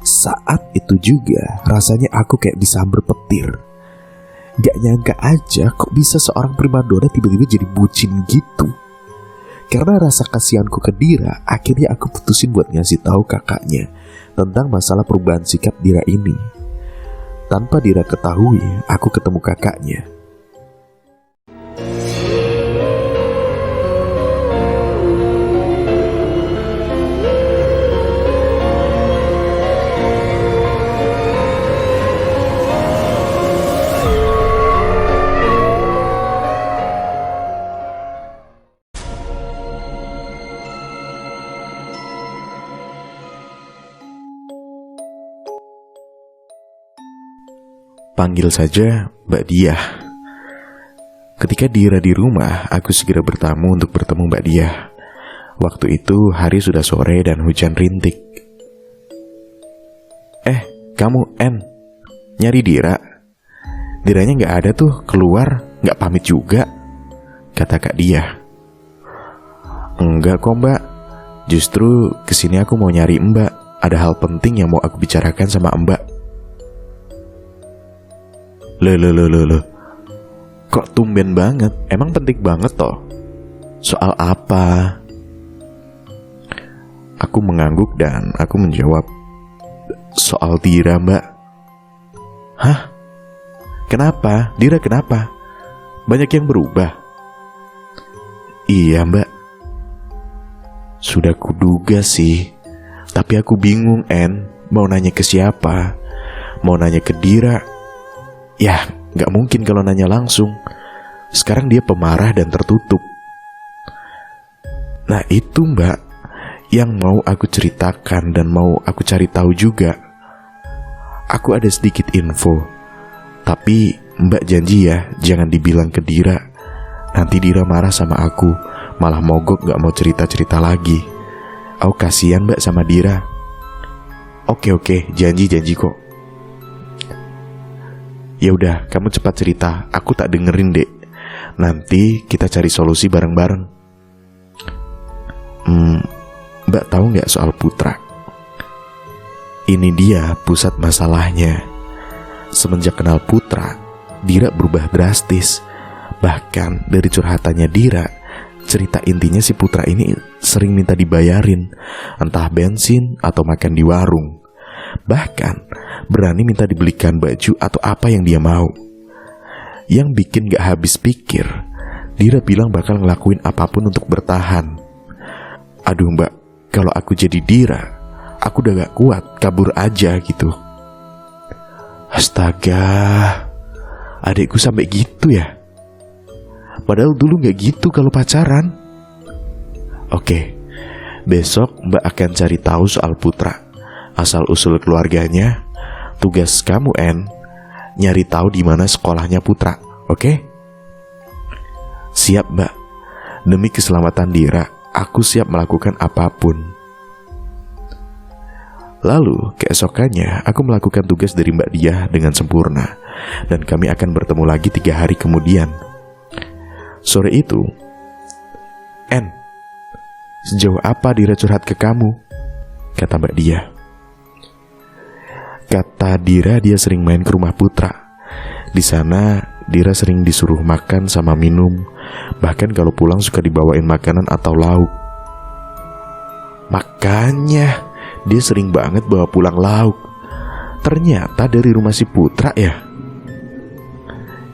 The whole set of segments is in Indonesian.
Saat itu juga rasanya aku kayak disamber petir. Gak nyangka aja kok bisa seorang primadona tiba-tiba jadi bucin gitu. Karena rasa kasihanku ke Dira, akhirnya aku putusin buat ngasih tahu kakaknya tentang masalah perubahan sikap Dira ini. Tanpa Dira ketahui, aku ketemu kakaknya. Panggil saja Mbak Diah. Ketika Dira di rumah, aku segera bertamu untuk bertemu Mbak Diah. Waktu itu hari sudah sore dan hujan rintik. Kamu nyari Dira? Diranya gak ada tuh, keluar, gak pamit juga, kata Kak Diah. Enggak kok Mbak, justru kesini aku mau nyari Mbak. Ada hal penting yang mau aku bicarakan sama Mbak. Loh. Kok tumben banget? Emang penting banget toh? Soal apa? Aku mengangguk dan aku menjawab, soal Dira Mbak. Hah? Kenapa? Dira kenapa? Banyak yang berubah? Iya Mbak. Sudah kuduga sih. Tapi aku bingung mau nanya ke siapa? Mau nanya ke Dira? Ya, gak mungkin kalau nanya langsung. Sekarang dia pemarah dan tertutup. Nah itu Mbak, yang mau aku ceritakan dan mau aku cari tahu juga. Aku ada sedikit info. Tapi Mbak janji ya, jangan dibilang ke Dira. Nanti Dira marah sama aku, malah mogok gak mau cerita-cerita lagi. Aku kasihan Mbak sama Dira. Oke, janji kok. Ya udah, kamu cepat cerita. Aku tak dengerin, Dek. Nanti kita cari solusi bareng-bareng. Mbak tahu nggak soal Putra? Ini dia pusat masalahnya. Semenjak kenal Putra, Dira berubah drastis. Bahkan dari curhatannya Dira, cerita intinya si Putra ini sering minta dibayarin, entah bensin atau makan di warung. Bahkan berani minta dibelikan baju atau apa yang dia mau. Yang bikin gak habis pikir, Dira bilang bakal ngelakuin apapun untuk bertahan. Aduh Mbak, kalau aku jadi Dira, aku udah gak kuat, kabur aja gitu. Astaga, adikku sampai gitu ya. Padahal dulu gak gitu kalau pacaran. Oke, besok Mbak akan cari tahu soal Putra, asal-usul keluarganya. Tugas kamu, nyari tahu di mana sekolahnya Putra, oke? Siap, Mbak. Demi keselamatan Dira, aku siap melakukan apapun. Lalu, keesokannya, aku melakukan tugas dari Mbak Diah dengan sempurna, dan kami akan bertemu lagi 3 hari kemudian. Sore itu, sejauh apa Dira curhat ke kamu? Kata Mbak Diah. Kata Dira dia sering main ke rumah Putra. Di sana Dira sering disuruh makan sama minum. Bahkan kalau pulang suka dibawain makanan atau lauk. Makanya dia sering banget bawa pulang lauk. Ternyata dari rumah si Putra ya?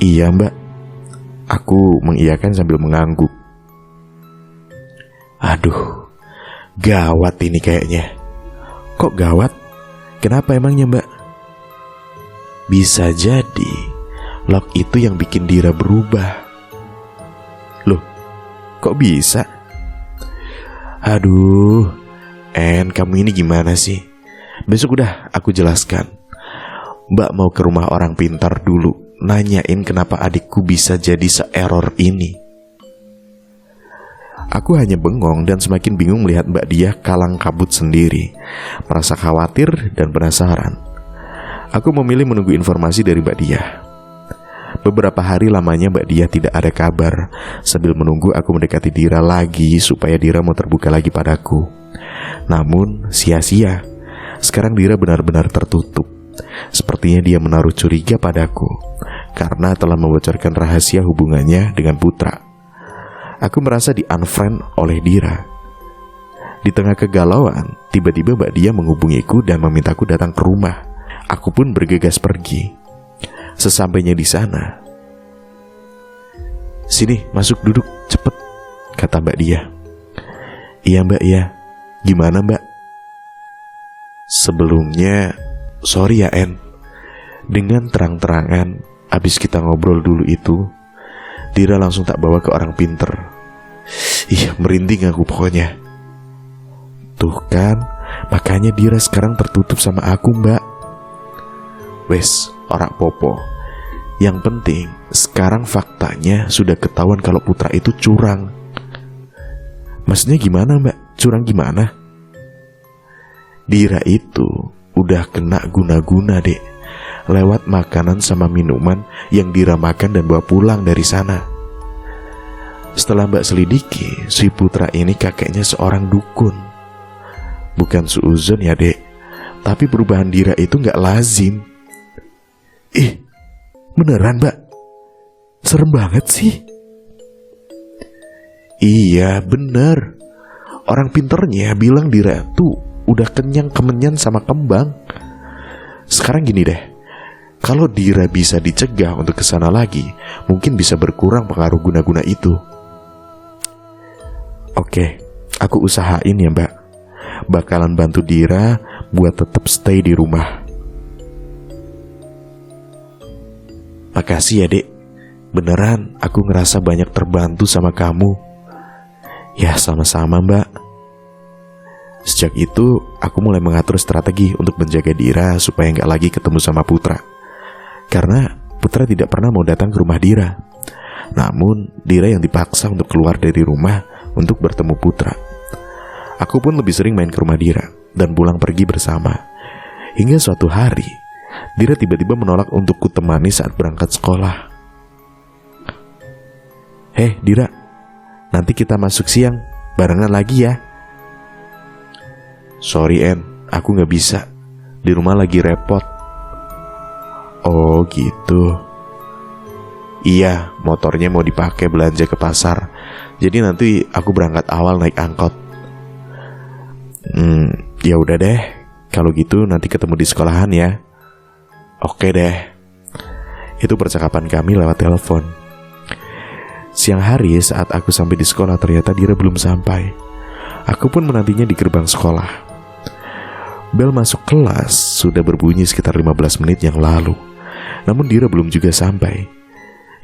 Iya Mbak. Aku mengiyakan sambil mengangguk. Aduh, gawat ini kayaknya. Kok gawat? Kenapa emangnya Mbak? Bisa jadi Lock itu yang bikin Dira berubah. Loh, kok bisa? Aduh, kamu ini gimana sih? Besok udah aku jelaskan. Mbak mau ke rumah orang pintar dulu, nanyain kenapa adikku bisa jadi se-error ini. Aku hanya bengong dan semakin bingung melihat Mbak Diah kalang kabut sendiri, merasa khawatir dan penasaran. Aku memilih menunggu informasi dari Mbak Diah. Beberapa hari lamanya Mbak Diah tidak ada kabar. Sambil menunggu aku mendekati Dira lagi supaya Dira mau terbuka lagi padaku. Namun sia-sia. Sekarang Dira benar-benar tertutup. Sepertinya dia menaruh curiga padaku karena telah membocorkan rahasia hubungannya dengan Putra. Aku merasa di-unfriend oleh Dira. Di tengah kegalauan, tiba-tiba Mbak Dia menghubungiku dan memintaku datang ke rumah. Aku pun bergegas pergi. Sesampainya di sana, "Sini, masuk duduk, cepet," kata Mbak Dia. "Iya Mbak, ya. Gimana Mbak?" "Sebelumnya, sorry ya En." Dengan terang-terangan, abis kita ngobrol dulu itu, Dira langsung tak bawa ke orang pinter. Ih, merinding aku pokoknya. Tuh kan, makanya Dira sekarang tertutup sama aku Mbak. Wes, ora popo. Yang penting, sekarang faktanya sudah ketahuan kalau Putra itu curang. Maksudnya gimana Mbak? Curang gimana? Dira itu udah kena guna-guna dek, lewat makanan sama minuman yang Dira makan dan bawa pulang dari sana. Setelah Mbak selidiki, si Putra ini kakeknya seorang dukun. Bukan suuzon ya dek, tapi perubahan Dira itu gak lazim. Beneran Mbak? Serem banget sih. Iya bener. Orang pinternya bilang Dira tuh udah kemenyan sama kembang. Sekarang gini deh, kalau Dira bisa dicegah untuk kesana lagi, mungkin bisa berkurang pengaruh guna-guna itu. Oke, aku usahain ya Mbak. Bakalan bantu Dira buat tetap stay di rumah. Makasih ya dek. Beneran aku ngerasa banyak terbantu sama kamu. Ya sama-sama Mbak. Sejak itu aku mulai mengatur strategi untuk menjaga Dira supaya gak lagi ketemu sama Putra. Karena Putra tidak pernah mau datang ke rumah Dira. Namun Dira yang dipaksa untuk keluar dari rumah untuk bertemu Putra. Aku pun lebih sering main ke rumah Dira dan pulang pergi bersama. Hingga suatu hari Dira tiba-tiba menolak untuk kutemani saat berangkat sekolah. "Hei Dira, nanti kita masuk siang barengan lagi ya." "Sorry En, aku gak bisa. Di rumah lagi repot." "Oh gitu." "Iya, motornya mau dipakai belanja ke pasar. Jadi nanti aku berangkat awal naik angkot." Ya udah deh. Kalau gitu nanti ketemu di sekolahan ya." "Oke deh." Itu percakapan kami lewat telepon. Siang hari saat aku sampai di sekolah, ternyata Dira belum sampai. Aku pun menantinya di gerbang sekolah. Bel masuk kelas sudah berbunyi sekitar 15 menit yang lalu. Namun Dira belum juga sampai.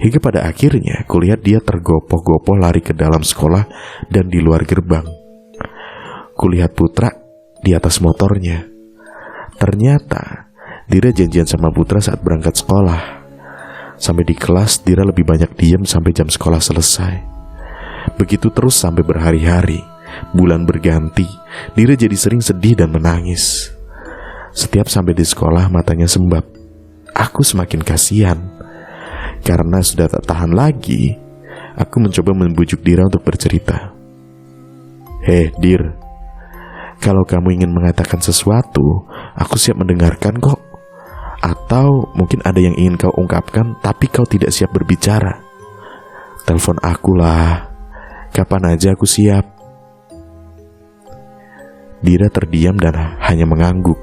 Hingga pada akhirnya kulihat dia tergopoh-gopoh lari ke dalam sekolah dan di luar gerbang. Kulihat Putra di atas motornya. Ternyata Dira janjian sama Putra saat berangkat sekolah. Sampai di kelas Dira lebih banyak diam sampai jam sekolah selesai. Begitu terus sampai berhari-hari. Bulan berganti, Dira jadi sering sedih dan menangis. Setiap sampai di sekolah matanya sembab. Aku semakin kasihan. Karena sudah tak tahan lagi, aku mencoba membujuk Dira untuk bercerita. "Hei Dir, kalau kamu ingin mengatakan sesuatu, aku siap mendengarkan kok. Atau mungkin ada yang ingin kau ungkapkan tapi kau tidak siap berbicara. Telepon aku lah. Kapan aja aku siap." Dira terdiam dan hanya mengangguk.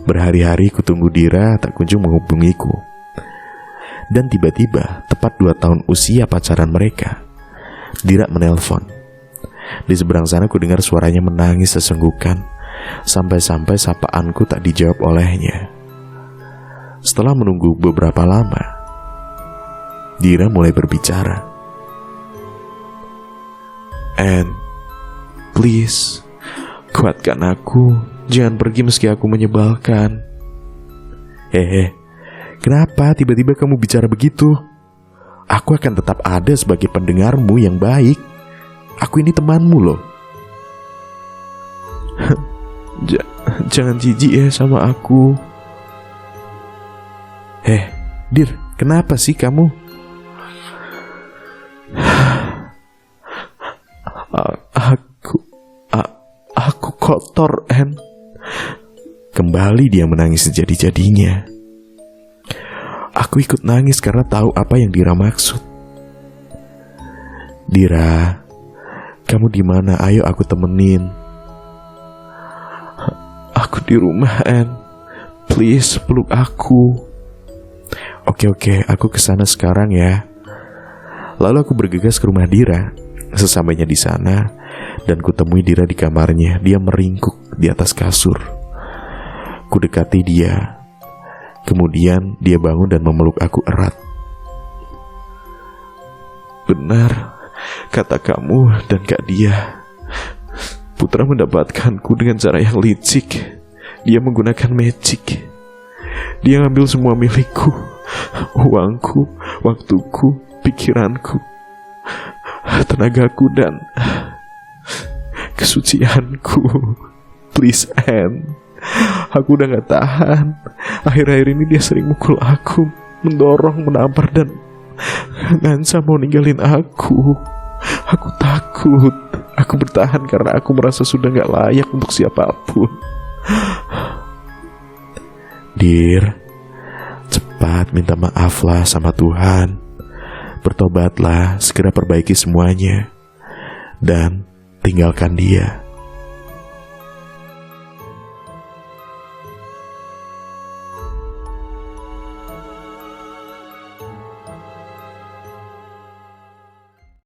Berhari-hari kutunggu Dira tak kunjung menghubungiku. Dan tiba-tiba, tepat 2 tahun usia pacaran mereka, Dira menelpon. Di seberang sana ku dengar suaranya menangis sesenggukan, sampai-sampai sapaanku tak dijawab olehnya. Setelah menunggu beberapa lama, Dira mulai berbicara. "And please, kuatkan aku. Jangan pergi meski aku menyebalkan." Hehe, kenapa tiba-tiba kamu bicara begitu? Aku akan tetap ada sebagai pendengarmu yang baik. Aku ini temanmu loh. Jangan jijik ya sama aku. Dir, kenapa sih kamu? Aku kotor, En. kembali dia menangis sejadi-jadinya. Aku ikut nangis karena tahu apa yang Dira maksud. Dira, kamu di mana? Ayo aku temenin. Aku di rumah, Ann. Please, peluk aku. Oke, aku kesana sekarang ya. Lalu aku bergegas ke rumah Dira. Sesampainya di sana, dan kutemui Dira di kamarnya. Dia meringkuk di atas kasur. Kudekati dia. Kemudian dia bangun dan memeluk aku erat. Benar kata kamu dan Kak Dia. Putra mendapatkanku dengan cara yang licik. Dia menggunakan magic. Dia ngambil semua milikku, uangku, waktuku, pikiranku, tenagaku, dan kesucianku. Please, Ann, aku udah gak tahan. Akhir-akhir ini dia sering mukul aku, mendorong, menampar, dan ngancam mau ninggalin aku. Aku takut. Aku bertahan karena aku merasa sudah gak layak untuk siapapun. Dir, cepat minta maaflah sama Tuhan. Bertobatlah, segera perbaiki semuanya, dan tinggalkan dia.